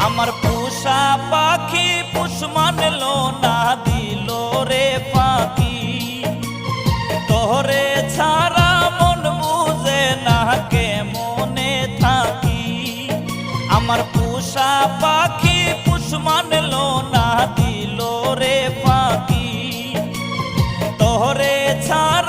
আমার পোষা পাখি পুষ মানলো না, দিল রে পাখি। তোরে ছাড়া মন বুঝে না, কেমনে থাকি। আমার পোষা পাখি পুষ মানলো না, দিল রে পাখি। তোরে ছাড়া